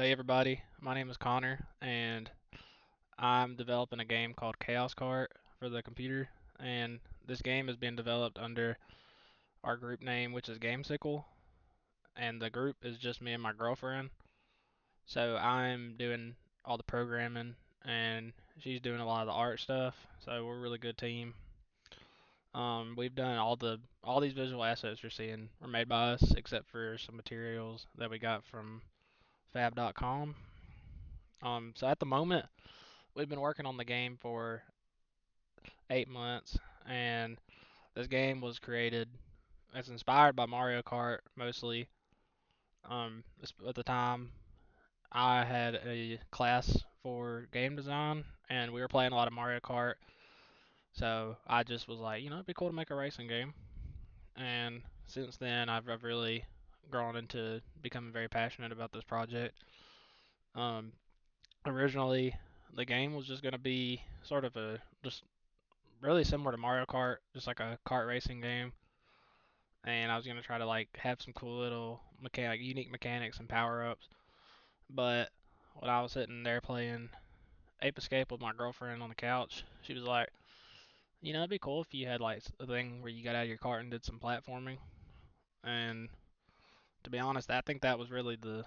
Hey everybody, my name is Connor, and I'm developing a game called Khaos Kart for the computer. And this game is being developed under our group name, which is Gamesicle, and the group is just me and my girlfriend. So I'm doing all the programming, and she's doing a lot of the art stuff. So we're a really good team. We've done all these visual assets you're seeing were made by us, except for some materials that we got from fab.com. So at the moment, we've been working on the game for 8 months, and this game was created. It's inspired by Mario Kart mostly. At the time, I had a class for game design, and we were playing a lot of Mario Kart. So I just was like, it'd be cool to make a racing game. And since then, I've really grown into becoming very passionate about this project. Um, Originally, the game was just gonna be sort of a just really similar to Mario Kart, just like a kart racing game. And I was gonna try to like have some cool little unique mechanics and power ups. But when I was sitting there playing Ape Escape with my girlfriend on the couch, she was like, it'd be cool if you had like a thing where you got out of your cart and did some platforming. And to be honest, I think that was really the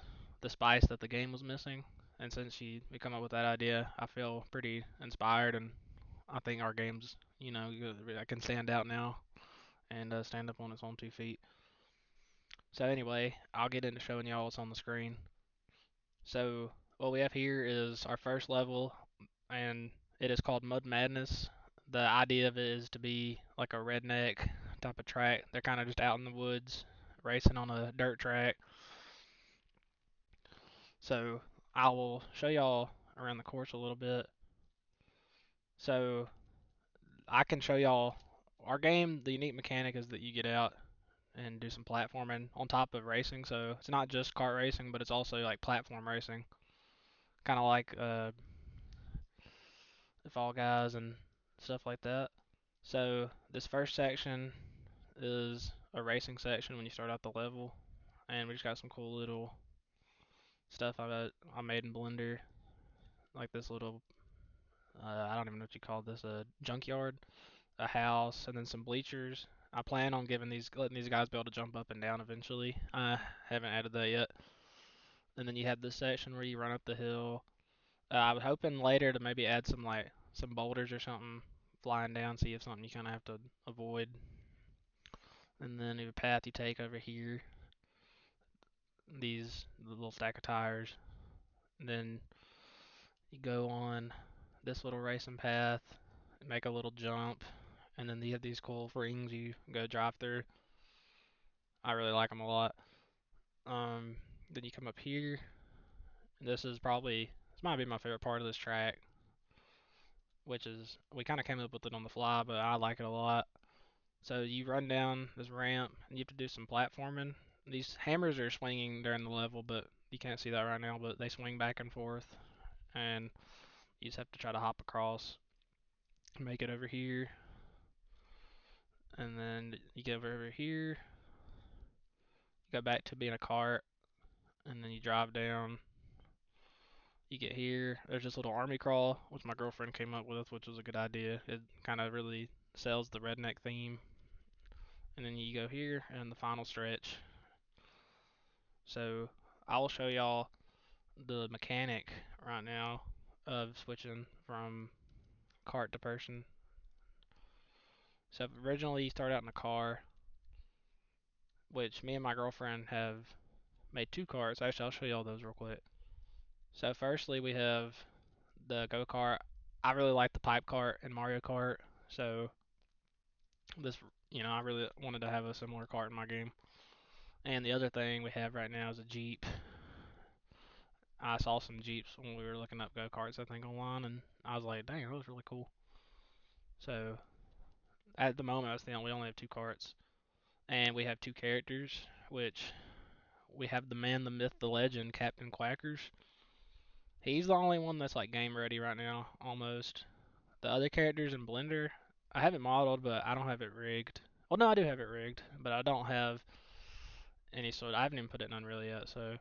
spice that the game was missing. And since she we come up with that idea, I feel pretty inspired, and I think our game's I can stand out now and stand up on its own 2 feet. So anyway, I'll get into showing y'all what's on the screen. So what we have here is our first level, and it is called Mud Madness. The idea of it is to be like a redneck type of track. They're kind of just out in the woods racing on a dirt track. So I will show y'all around the course a little bit. So I can show y'all our game. The unique mechanic is that you get out and do some platforming on top of racing. So it's not just kart racing, but it's also like platform racing, kind of like the Fall Guys and stuff like that. So this first section is a racing section when you start out the level, and we just got some cool little stuff I made in Blender, like this little I don't even know what you call this, a junkyard, a house, and then some bleachers. I plan on letting these guys be able to jump up and down eventually. I haven't added that yet. And then you have this section where you run up the hill. I was hoping later to maybe add some boulders or something flying down, see if something you kind of have to avoid. And then the path you take over here, the little stack of tires. And then you go on this little racing path, make a little jump, and then you have these cool rings you go drive through. I really like them a lot. Um, then you come up here. And this might be my favorite part of this track, which is we kind of came up with it on the fly, but I like it a lot. So you run down this ramp and you have to do some platforming. These hammers are swinging during the level, but you can't see that right now, but they swing back and forth, and you just have to try to hop across, make it over here, and then you get over here, you go back to being a cart, and then you drive down. You get here, there's this little army crawl, which my girlfriend came up with, which was a good idea. It kind of really sells the redneck theme. And then you go here and the final stretch. So I will show y'all the mechanic right now of switching from cart to person. So originally you start out in a car, which me and my girlfriend have made 2 carts. Actually, I'll show y'all those real quick. So firstly we have the go kart. I really like the pipe cart in Mario Kart, so this I really wanted to have a similar cart in my game. And the other thing we have right now is a Jeep. I saw some Jeeps when we were looking up go karts, I think, online, and I was like, dang, that was really cool. So at the moment, we only have 2 carts, and we have 2 characters, which we have the man, the myth, the legend, Captain Quackers. He's the only one that's like game ready right now, almost. The other characters in Blender, I have it modeled, but I don't have it rigged. Well, no, I do have it rigged, but I don't have any sort. I haven't even put it in Unreal yet, so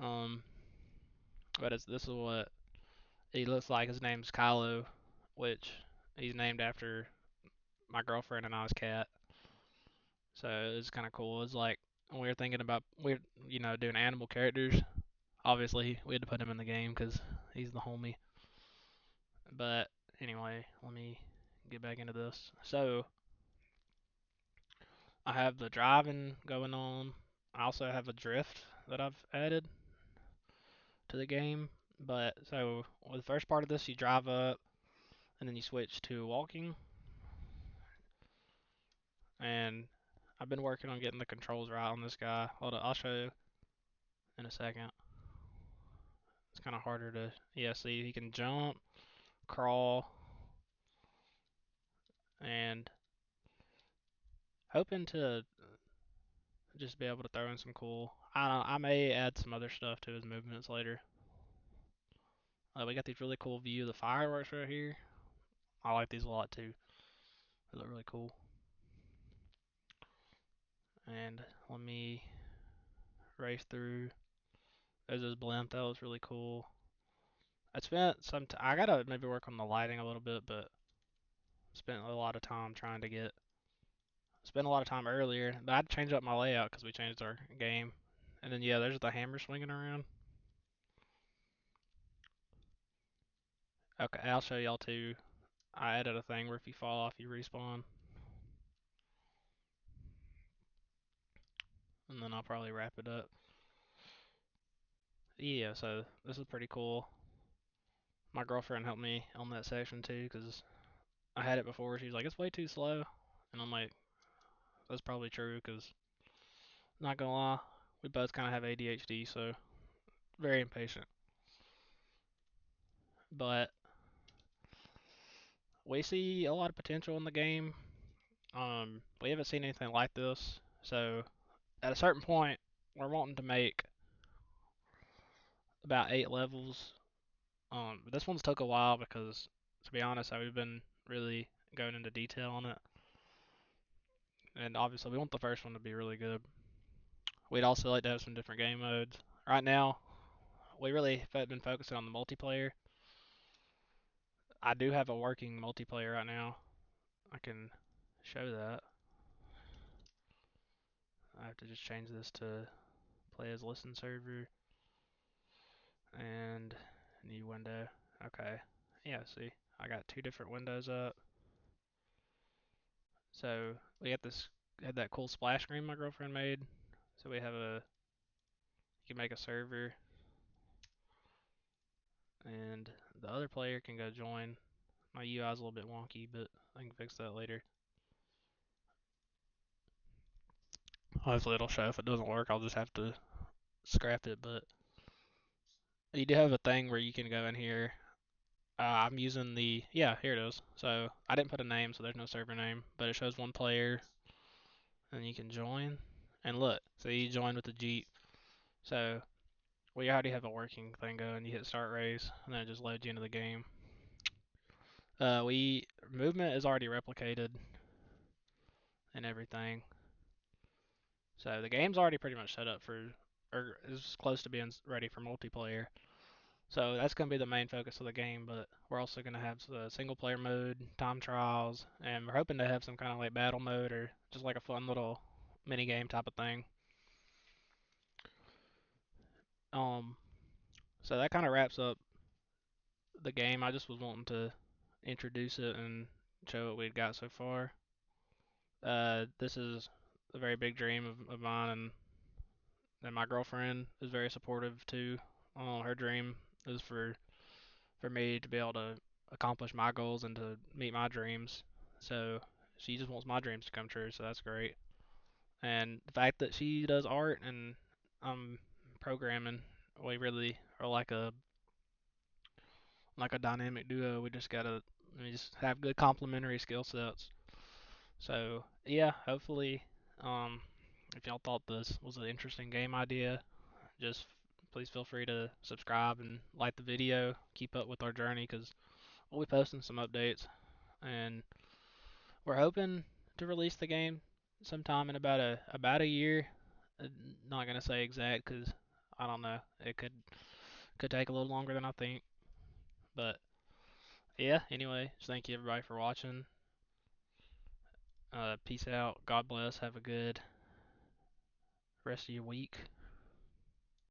um, but this is what he looks like. His name's Kylo, which he's named after my girlfriend and I's cat. So it's kind of cool. It's like when we were thinking about doing animal characters. Obviously, we had to put him in the game because he's the homie. But anyway, let me get back into this. So I have the driving going on. I also have a drift that I've added to the game. But so with the first part of this, you drive up and then you switch to walking. And I've been working on getting the controls right on this guy. Hold on, I'll show you in a second. It's kind of harder to, yeah, see, he can jump, crawl, and hoping to just be able to throw in some cool. I don't know, I may add some other stuff to his movements later. We got these really cool view of the fireworks right here. I like these a lot too. They look really cool. And let me race through. There's this blimp that was really cool. I spent some. I gotta maybe work on the lighting a little bit, but spent a lot of time trying to get. Spent a lot of time earlier, but I had to change up my layout because we changed our game. And then yeah, there's the hammer swinging around. Okay, I'll show y'all too. I added a thing where if you fall off, you respawn. And then I'll probably wrap it up. Yeah, so this is pretty cool. My girlfriend helped me on that section too because I had it before. She was like, "It's way too slow," and I'm like, "That's probably true." Because not gonna lie, we both kind of have ADHD, so very impatient. But we see a lot of potential in the game. We haven't seen anything like this, so at a certain point, we're wanting to make about 8 levels. But this one's took a while because, to be honest, we've been really going into detail on it, and obviously we want the first one to be really good. We'd also like to have some different game modes. Right now, we really have been focusing on the multiplayer. I do have a working multiplayer right now. I can show that. I have to just change this to play as listen server and new window. Okay. Yeah, see, I got two different windows up. So we had that cool splash screen my girlfriend made. So we have you can make a server and the other player can go join. My UI is a little bit wonky, but I can fix that later. Hopefully it'll show. If it doesn't work, I'll just have to scrap it. But you do have a thing where you can go in here. I'm using yeah, here it is. So I didn't put a name, so there's no server name, but it shows one player, and you can join. And look, so you join with the Jeep. So we already have a working thing going. You hit start race, and then it just loads you into the game. We movement is already replicated and everything. So the game's already pretty much set up for, or is close to being ready for multiplayer. So that's going to be the main focus of the game, but we're also going to have the single player mode, time trials, and we're hoping to have some kind of like battle mode or just like a fun little mini game type of thing. Um, so that kind of wraps up the game. I just was wanting to introduce it and show what we've got so far. This is a very big dream of mine, and my girlfriend is very supportive too. Her dream is for me to be able to accomplish my goals and to meet my dreams. So she just wants my dreams to come true, so that's great. And the fact that she does art and I'm programming, we really are like a dynamic duo. We just have good complementary skill sets. So yeah, hopefully, um, if y'all thought this was an interesting game idea, just please feel free to subscribe and like the video. Keep up with our journey because we'll be posting some updates, and we're hoping to release the game sometime in about a year. Not gonna say exact because I don't know. It Could take a little longer than I think, but yeah. Anyway, just thank you everybody for watching. Peace out. God bless. Have a good rest of your week.